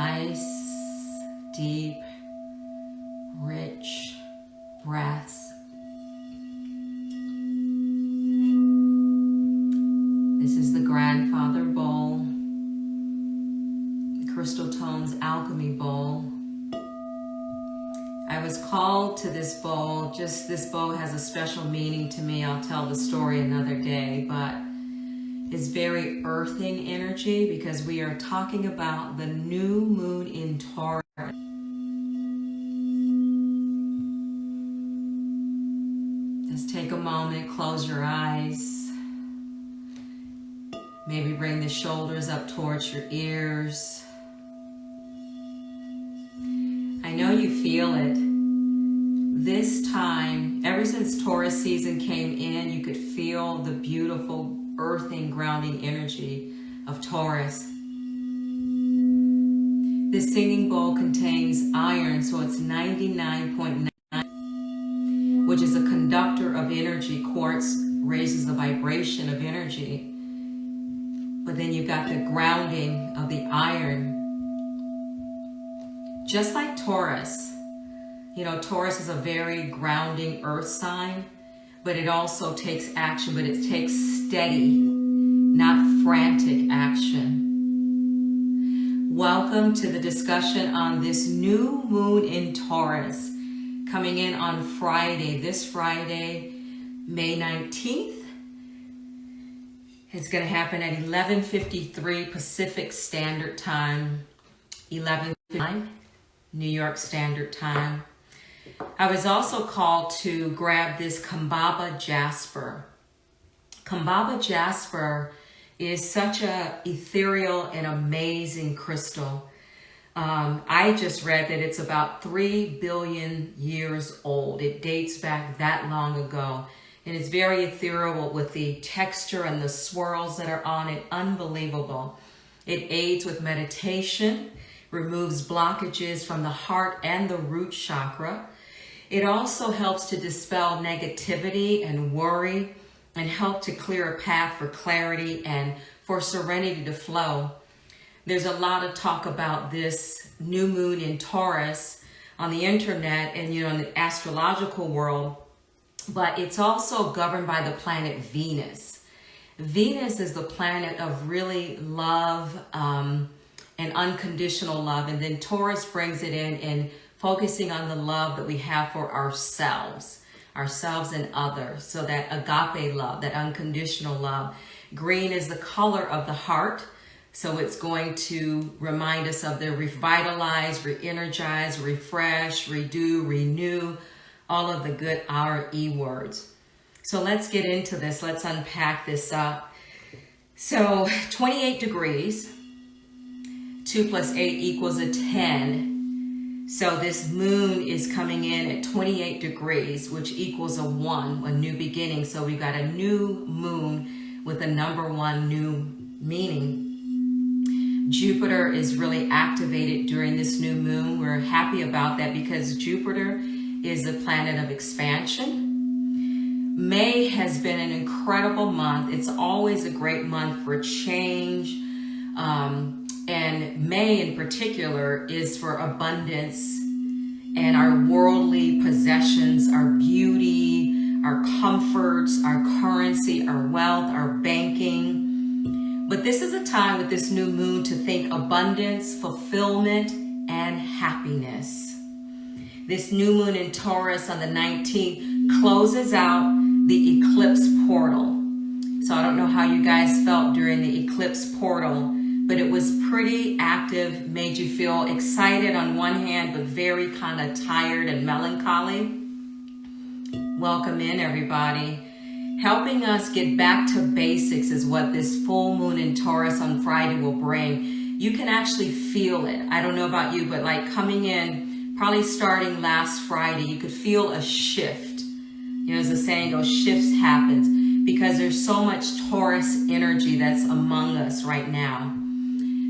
nice, deep, rich breaths. This is the Grandfather Bowl, the Crystal Tones Alchemy Bowl. I was called to this bowl. Just this bowl has a special meaning to me. I'll tell the story another day, but it's very earthing energy because we are talking about the new moon in Taurus. Just take a moment, close your eyes. Maybe bring the shoulders up towards your ears. I know you feel it. This time, ever since Taurus season came in, you could feel the beautiful earthing, grounding energy of Taurus. This singing bowl contains iron, so it's 99.9, which is a conductor of energy. Quartz raises the vibration of energy. But then you've got the grounding of the iron. Just like Taurus, you know, Taurus is a very grounding earth sign, but it also takes action, but it takes steady, not frantic action. Welcome to the discussion on this new moon in Taurus, coming in on Friday, this Friday, May 19th. It's going to happen at 11:53 Pacific Standard Time, 11:59 New York Standard Time. I was also called to grab this Kambaba jasper. Kambaba jasper is such a ethereal and amazing crystal. I just read that it's about 3 billion years old. It dates back that long ago. And it's very ethereal with the texture and the swirls that are on it. Unbelievable. It aids with meditation, removes blockages from the heart and the root chakra. It also helps to dispel negativity and worry and help to clear a path for clarity and for serenity to flow. There's a lot of talk about this new moon in Taurus on the internet and, you know, in the astrological world, but it's also governed by the planet Venus. Venus is the planet of really love and unconditional love, and then Taurus brings it in focusing on the love that we have for ourselves and others. So that agape love, that unconditional love. Green is the color of the heart. So it's going to remind us of the revitalize, re-energize, refresh, redo, renew, all of the good R-E words. So let's get into this. Let's unpack this up. So 28 degrees, 2 plus 8 equals a 10. So this moon is coming in at 28 degrees, which equals a 1, a new beginning. So we've got a new moon with a number 1 new meaning. Jupiter is really activated during this new moon. We're happy about that because Jupiter is the planet of expansion. May has been an incredible month. It's always a great month for change. And May in particular is for abundance and our worldly possessions, our beauty, our comforts, our currency, our wealth, our banking. But this is a time with this new moon to think abundance, fulfillment, and happiness. This new moon in Taurus on the 19th closes out the eclipse portal. So I don't know how you guys felt during the eclipse portal, but it was pretty active, made you feel excited on one hand, but very kind of tired and melancholy. Welcome in, everybody. Helping us get back to basics is what this full moon in Taurus on Friday will bring. You can actually feel it. I don't know about you, but like coming in, probably starting last Friday, you could feel a shift. You know, as the saying goes, shifts happens because there's so much Taurus energy that's among us right now.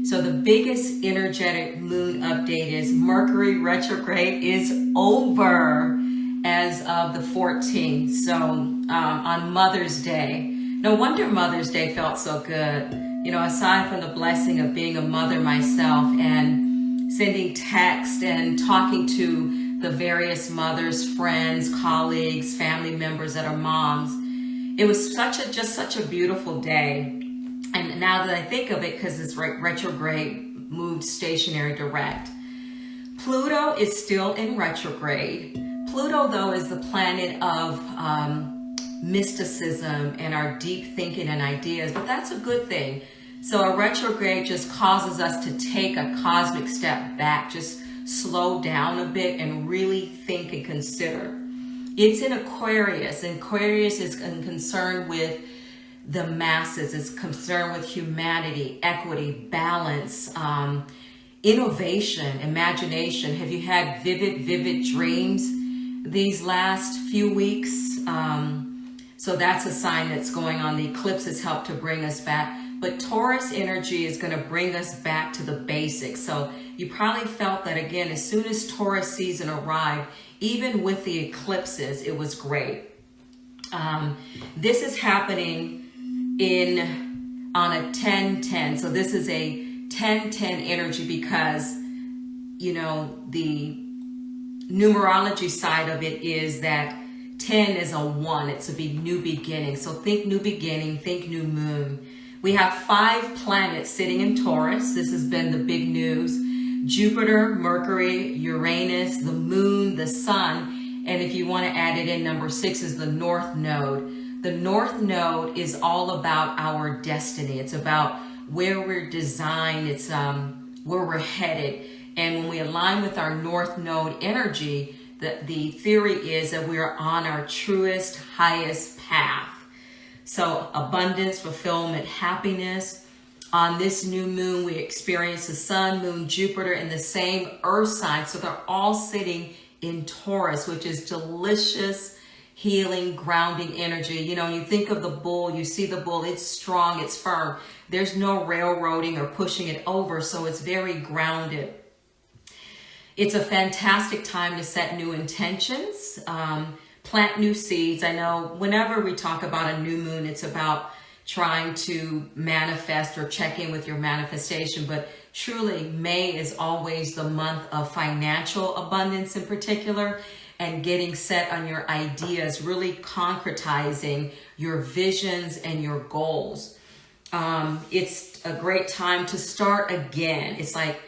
So the biggest energetic moon update is Mercury retrograde is over as of the 14th. So on Mother's Day, no wonder Mother's Day felt so good. You know, aside from the blessing of being a mother myself and sending text and talking to the various mothers, friends, colleagues, family members that are moms. It was just such a beautiful day. And now that I think of it, because it's retrograde, moved stationary direct. Pluto is still in retrograde. Pluto, though, is the planet of mysticism and our deep thinking and ideas, but that's a good thing. So a retrograde just causes us to take a cosmic step back, just slow down a bit and really think and consider. It's in Aquarius, and Aquarius is concerned with the masses, it's concerned with humanity, equity, balance, innovation, imagination. Have you had vivid dreams these last few weeks? So that's a sign that's going on. The eclipse has helped to bring us back. But Taurus energy is going to bring us back to the basics. So you probably felt that again, as soon as Taurus season arrived, even with the eclipses, it was great. This is happening on a 10-10. So this is a 10-10 energy because, you know, the numerology side of it is that 10 is a 1. It's a new beginning. So think new beginning, think new moon. We have 5 planets sitting in Taurus. This has been the big news. Jupiter, Mercury, Uranus, the moon, the sun. And if you want to add it in, number 6 is the North Node. The North Node is all about our destiny. It's about where we're designed. It's where we're headed. And when we align with our North Node energy, the theory is that we are on our truest, highest path. So abundance, fulfillment, happiness. On this new moon, we experience the sun, moon, Jupiter in the same earth sign. So they're all sitting in Taurus, which is delicious, healing, grounding energy. You know, you think of the bull, you see the bull, it's strong, it's firm. There's no railroading or pushing it over, so it's very grounded. It's a fantastic time to set new intentions, plant new seeds. I know whenever we talk about a new moon, it's about trying to manifest or check in with your manifestation, but truly May is always the month of financial abundance in particular, and getting set on your ideas, really concretizing your visions and your goals. It's a great time to start again. It's like,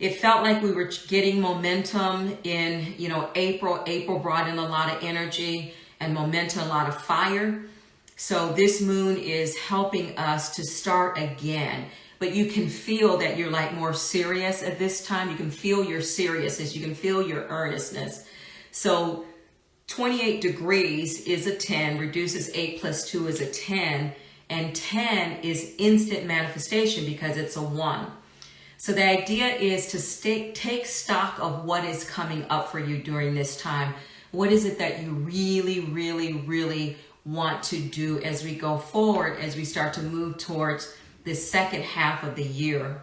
it felt like we were getting momentum in, you know, April. April brought in a lot of energy and momentum, a lot of fire. So this moon is helping us to start again. But you can feel that you're like more serious at this time. You can feel your seriousness. You can feel your earnestness. So 28 degrees is a 10, reduces 8 plus 2 is a 10. And 10 is instant manifestation because it's a 1. So the idea is to take stock of what is coming up for you during this time. What is it that you really, really, really want to do as we go forward, as we start to move towards the second half of the year?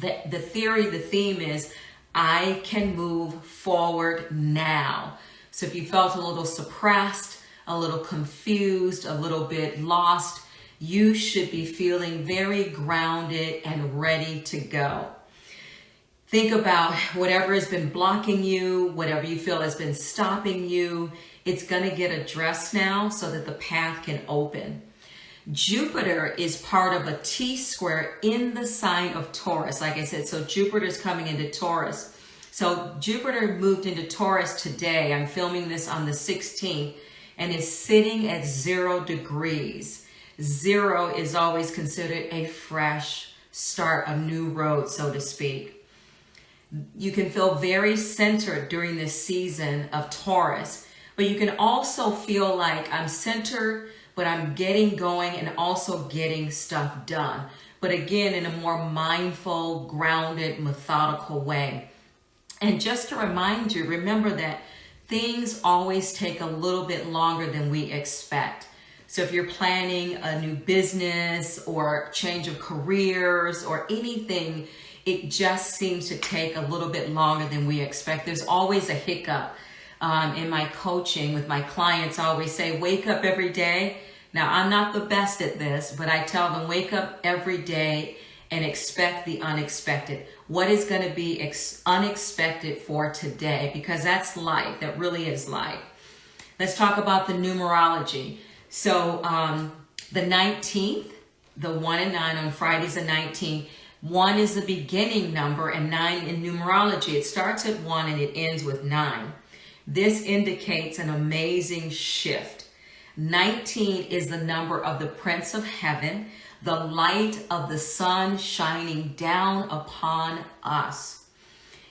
The theme is, I can move forward now. So if you felt a little suppressed, a little confused, a little bit lost, you should be feeling very grounded and ready to go. Think about whatever has been blocking you, whatever you feel has been stopping you. It's going to get addressed now so that the path can open. Jupiter is part of a T-square in the sign of Taurus. Like I said, so Jupiter is coming into Taurus. So Jupiter moved into Taurus today. I'm filming this on the 16th and is sitting at 0 degrees. 0 is always considered a fresh start, a new road, so to speak. You can feel very centered during this season of Taurus, but you can also feel like I'm centered, but I'm getting going and also getting stuff done. But again, in a more mindful, grounded, methodical way. And just to remind you, remember that things always take a little bit longer than we expect. So if you're planning a new business or change of careers or anything, it just seems to take a little bit longer than we expect. There's always a hiccup. In my coaching with my clients, I always say, wake up every day. Now, I'm not the best at this, but I tell them, wake up every day and expect the unexpected. What is going to be unexpected for today? Because that's life. That really is life. Let's talk about the numerology. So the 19th, the 1 and 9 on Friday's the 19th. 1 is the beginning number, and 9 in numerology. It starts at 1 and it ends with 9. This indicates an amazing shift. 19 is the number of the Prince of Heaven, the light of the sun shining down upon us.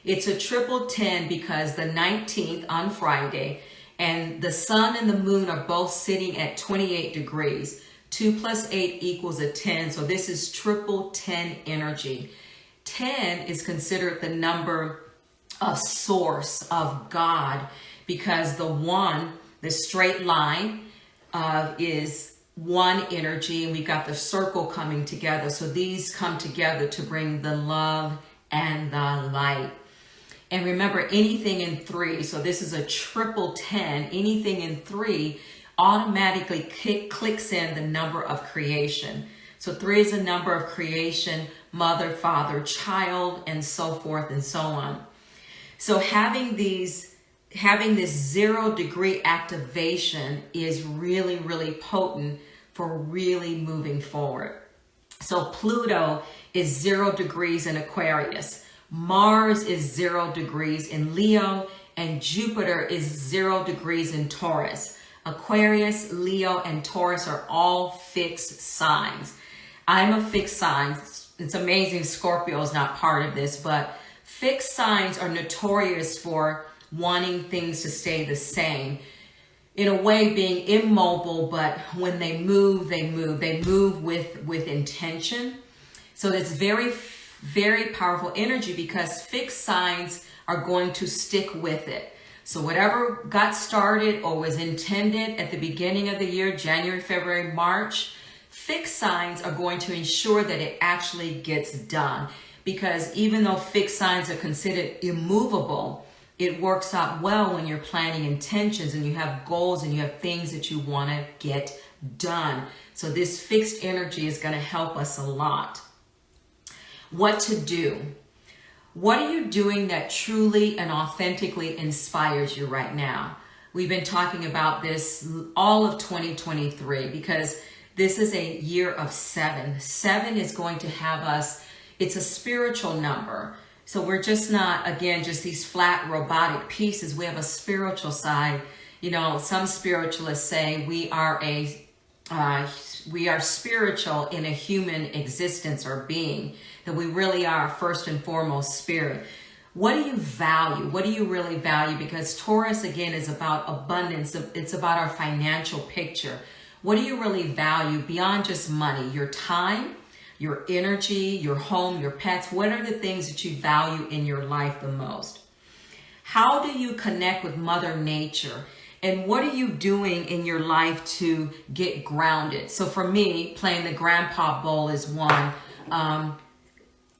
It's a triple 10 because the 19th on Friday and the sun and the moon are both sitting at 28 degrees. 2 plus 8 equals a 10. So this is triple 10 energy. 10 is considered the number of source, of God, because the 1, the straight line, is 1 energy, and we got the circle coming together. So these come together to bring the love and the light. And remember, anything in 3, so this is a triple 10, anything in 3 automatically clicks in the number of creation. So 3 is a number of creation, mother, father, child, and so forth and so on. So having this 0 degree activation is really, really potent for really moving forward. So Pluto is 0 degrees in Aquarius. Mars is 0 degrees in Leo, and Jupiter is 0 degrees in Taurus. Aquarius, Leo, and Taurus are all fixed signs. I'm a fixed sign. It's amazing Scorpio is not part of this, but fixed signs are notorious for wanting things to stay the same. In a way, being immobile, but when they move, they move. They move with intention. So that's very, very powerful energy because fixed signs are going to stick with it. So whatever got started or was intended at the beginning of the year, January, February, March, fixed signs are going to ensure that it actually gets done. Because even though fixed signs are considered immovable, it works out well when you're planning intentions and you have goals and you have things that you want to get done. So this fixed energy is going to help us a lot. What to do? What are you doing that truly and authentically inspires you right now? We've been talking about this all of 2023 because this is a year of 7. 7 is going to have us, it's a spiritual number. So we're just not, again, just these flat robotic pieces. We have a spiritual side. You know, some spiritualists say we are spiritual in a human existence or being, that we really are first and foremost spirit. What do you value? What do you really value? Because Taurus, again, is about abundance. It's about our financial picture. What do you really value beyond just money? Your time, your energy, your home, your pets. What are the things that you value in your life the most? How do you connect with Mother Nature? And what are you doing in your life to get grounded? So for me, playing the grandpa bowl is one.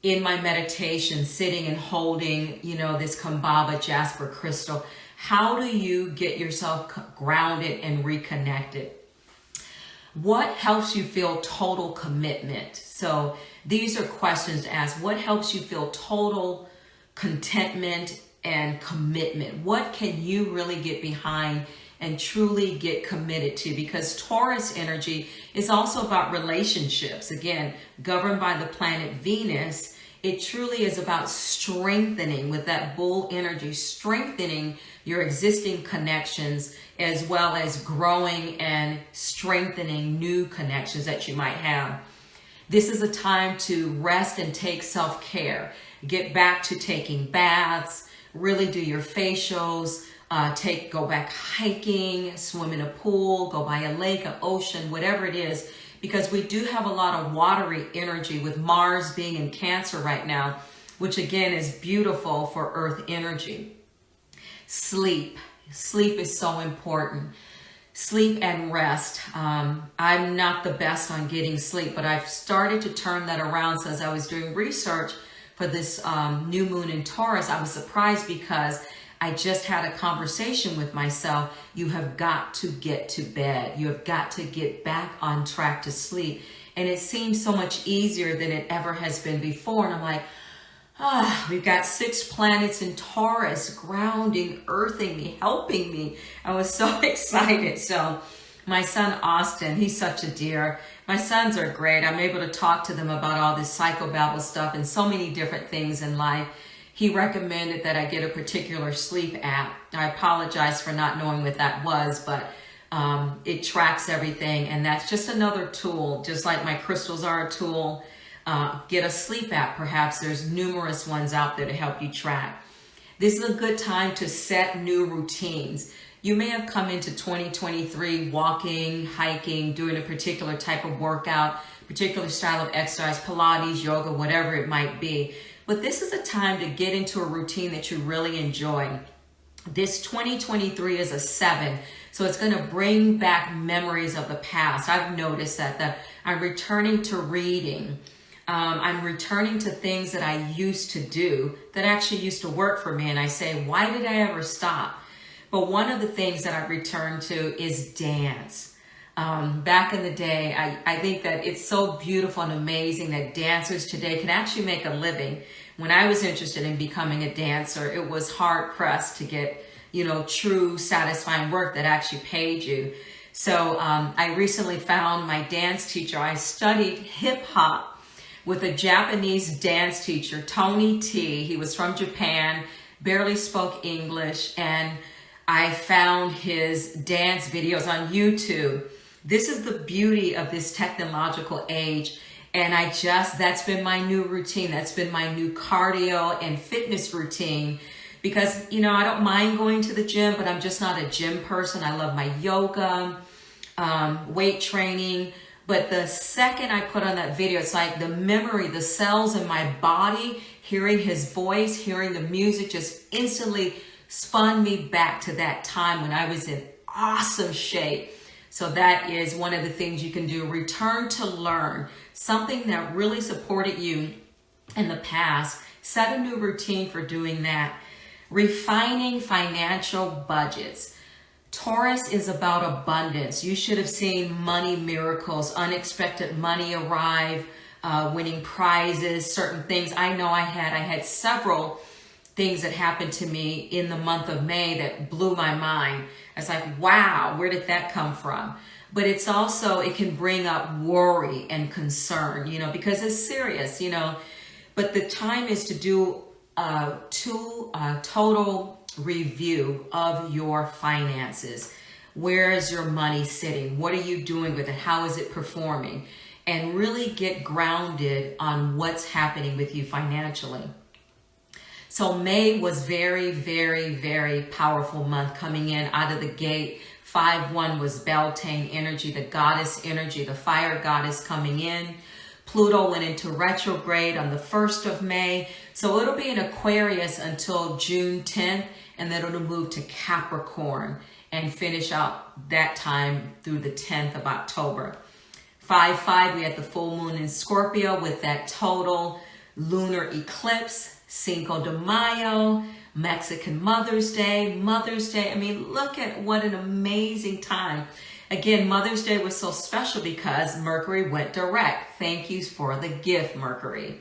In my meditation, sitting and holding, this Kambaba jasper crystal. How do you get yourself grounded and reconnected? What helps you feel total commitment? So these are questions to ask. What helps you feel total contentment and commitment? What can you really get behind and truly get committed to? Because Taurus energy is also about relationships. Again, governed by the planet Venus, it truly is about strengthening with that bull energy, strengthening your existing connections as well as growing and strengthening new connections that you might have. This is a time to rest and take self-care. Get back to taking baths, really do your facials, go back hiking, swim in a pool, go by a lake, an ocean, whatever it is, because we do have a lot of watery energy with Mars being in Cancer right now, which again is beautiful for Earth energy. Sleep. Sleep is so important. Sleep and rest. I'm not the best on getting sleep, but I've started to turn that around. So as I was doing research for this new moon in Taurus, I was surprised because I just had a conversation with myself. You have got to get to bed. You have got to get back on track to sleep. And it seems so much easier than it ever has been before. And I'm like, we've got 6 planets in Taurus, grounding, earthing me, helping me. I was so excited. So my son, Austin, he's such a dear. My sons are great. I'm able to talk to them about all this psychobabble stuff and so many different things in life. He recommended that I get a particular sleep app. I apologize for not knowing what that was, but it tracks everything. And that's just another tool, just like my crystals are a tool. Get a sleep app, perhaps. There's numerous ones out there to help you track. This is a good time to set new routines. You may have come into 2023 walking, hiking, doing a particular type of workout, particular style of exercise, Pilates, yoga, whatever it might be. But this is a time to get into a routine that you really enjoy. This 2023 is a 7, so it's going to bring back memories of the past. I've noticed that I'm returning to reading. I'm returning to things that I used to do that actually used to work for me. And I say, why did I ever stop? But one of the things that I've returned to is dance. Back in the day, I think that it's so beautiful and amazing that dancers today can actually make a living. When I was interested in becoming a dancer, it was hard pressed to get, true satisfying work that actually paid you. So I recently found my dance teacher. I studied hip hop with a Japanese dance teacher, Tony T. He was from Japan, barely spoke English, and I found his dance videos on YouTube. This is the beauty of this technological age. And that's been my new routine. That's been my new cardio and fitness routine because, I don't mind going to the gym, but I'm just not a gym person. I love my yoga, weight training. But the second I put on that video, it's like the memory, the cells in my body, hearing his voice, hearing the music just instantly spun me back to that time when I was in awesome shape. So that is one of the things you can do. Return to learn something that really supported you in the past. Set a new routine for doing that. Refining financial budgets. Taurus is about abundance. You should have seen money miracles, unexpected money arrive, winning prizes, certain things. I know I had several things that happened to me in the month of May that blew my mind. I was like, wow, where did that come from? But it's also, it can bring up worry and concern, because it's serious, But the time is to do a total review of your finances. Where is your money sitting? What are you doing with it? How is it performing? And really get grounded on what's happening with you financially. So May was very, very, very powerful month coming in out of the gate. 5-1 was Beltane energy, the goddess energy, the fire goddess coming in. Pluto went into retrograde on the 1st of May. So it'll be in Aquarius until June 10th, and then it'll move to Capricorn and finish out that time through the 10th of October. 5-5, we had the full moon in Scorpio with that total lunar eclipse. Cinco de Mayo, Mexican Mother's Day. I mean, look at what an amazing time. Again, Mother's Day was so special because Mercury went direct. Thank you for the gift, Mercury.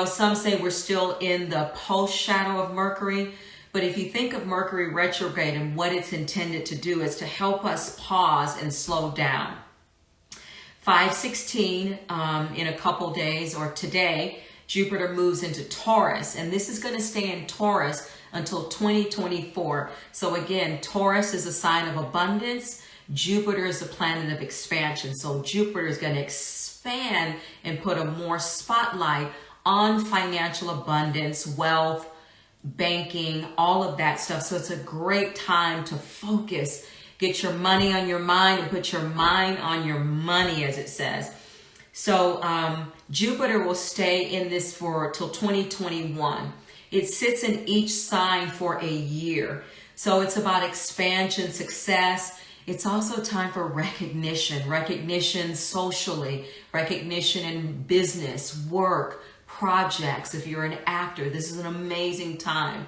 Some say we're still in the post shadow of Mercury, but if you think of Mercury retrograde and what it's intended to do is to help us pause and slow down. 5/16 in a couple days or today, Jupiter moves into Taurus, and this is going to stay in Taurus until 2024. So again, Taurus is a sign of abundance. Jupiter is the planet of expansion. So Jupiter is going to expand and put a more spotlight on financial abundance, wealth, banking, all of that stuff. So it's a great time to focus, get your money on your mind and put your mind on your money, as it says. So Jupiter will stay in this till 2021. It sits in each sign for a year. So it's about expansion, success. It's also time for recognition socially, recognition in business, work, projects. If you're an actor, this is an amazing time.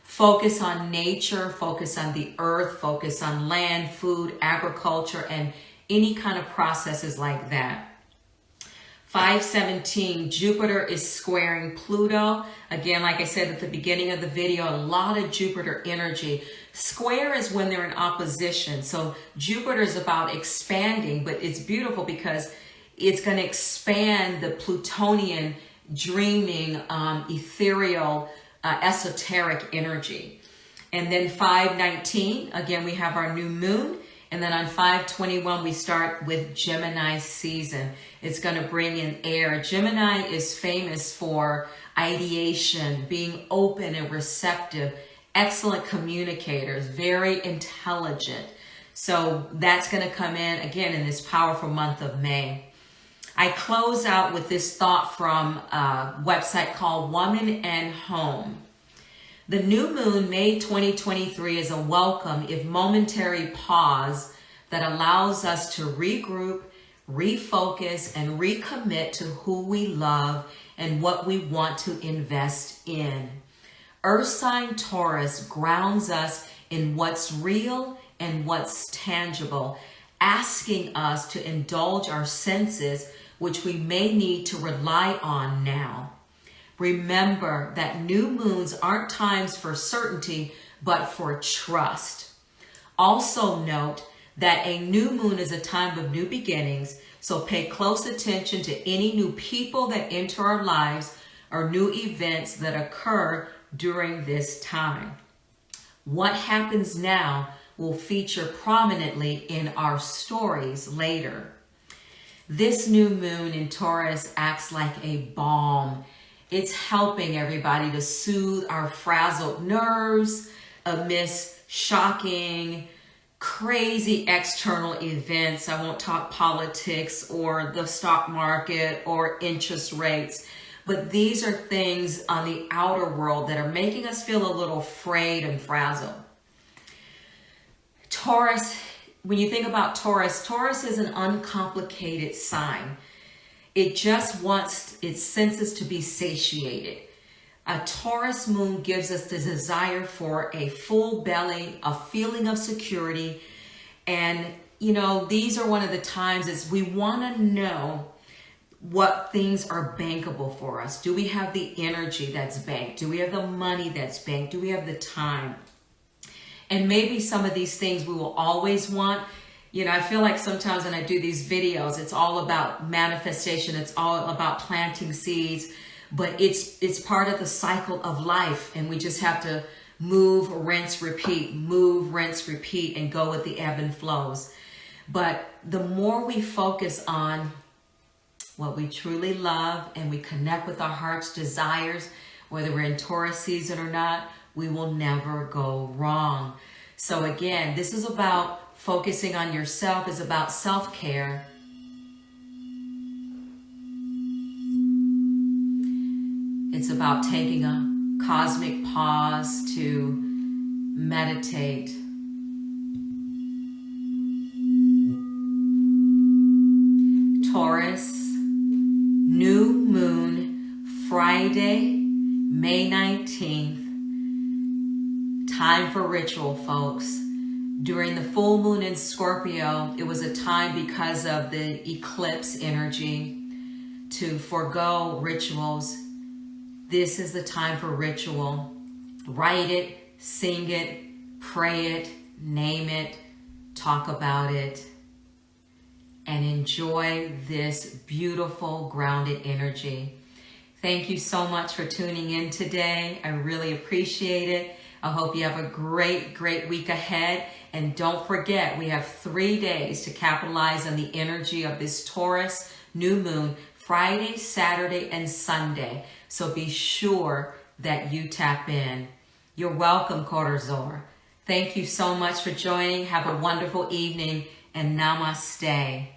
Focus on nature, focus on the earth, focus on land, food, agriculture, and any kind of processes like that. 517, Jupiter is squaring Pluto. Again, like I said at the beginning of the video, a lot of Jupiter energy. Square is when they're in opposition. So Jupiter is about expanding, but it's beautiful because it's going to expand the Plutonian, dreaming, ethereal, esoteric energy. And then 519, again, we have our new moon. And then on 521, we start with Gemini season. It's going to bring in air. Gemini is famous for ideation, being open and receptive, excellent communicators, very intelligent. So that's going to come in, again, in this powerful month of May. I close out with this thought from a website called Woman and Home. The new moon, May 2023, is a welcome, if momentary, pause that allows us to regroup, refocus, and recommit to who we love and what we want to invest in. Earth sign Taurus grounds us in what's real and what's tangible, asking us to indulge our senses, which we may need to rely on now. Remember that new moons aren't times for certainty, but for trust. Also note that a new moon is a time of new beginnings, so pay close attention to any new people that enter our lives or new events that occur during this time. What happens now will feature prominently in our stories later. This new moon in Taurus acts like a balm. It's helping everybody to soothe our frazzled nerves amidst shocking, crazy external events. I won't talk politics or the stock market or interest rates, but these are things on the outer world that are making us feel a little frayed and frazzled. Taurus, when you think about Taurus, Taurus is an uncomplicated sign. It just wants its senses to be satiated. A Taurus moon gives us the desire for a full belly, a feeling of security. And, you know, these are one of the times is we want to know what things are bankable for us. Do we have the energy that's banked? Do we have the money that's banked? Do we have the time? And maybe some of these things we will always want. You know, I feel like sometimes when I do these videos, it's all about manifestation. It's all about planting seeds, but it's part of the cycle of life. And we just have to move, rinse, repeat, and go with the ebb and flows. But the more we focus on what we truly love and we connect with our heart's desires, whether we're in Taurus season or not, we will never go wrong. So again, this is about focusing on yourself, is about self-care. It's about taking a cosmic pause to meditate. Taurus, new moon, Friday, May 19th. Time for ritual, folks. During the full moon in Scorpio, it was a time because of the eclipse energy to forego rituals. This is the time for ritual. Write it, sing it, pray it, name it, talk about it, and enjoy this beautiful grounded energy. Thank you so much for tuning in today. I really appreciate it. I hope you have a great, great week ahead. And don't forget, we have 3 days to capitalize on the energy of this Taurus new moon, Friday, Saturday, and Sunday. So be sure that you tap in. You're welcome, Cortazor. Thank you so much for joining. Have a wonderful evening and namaste.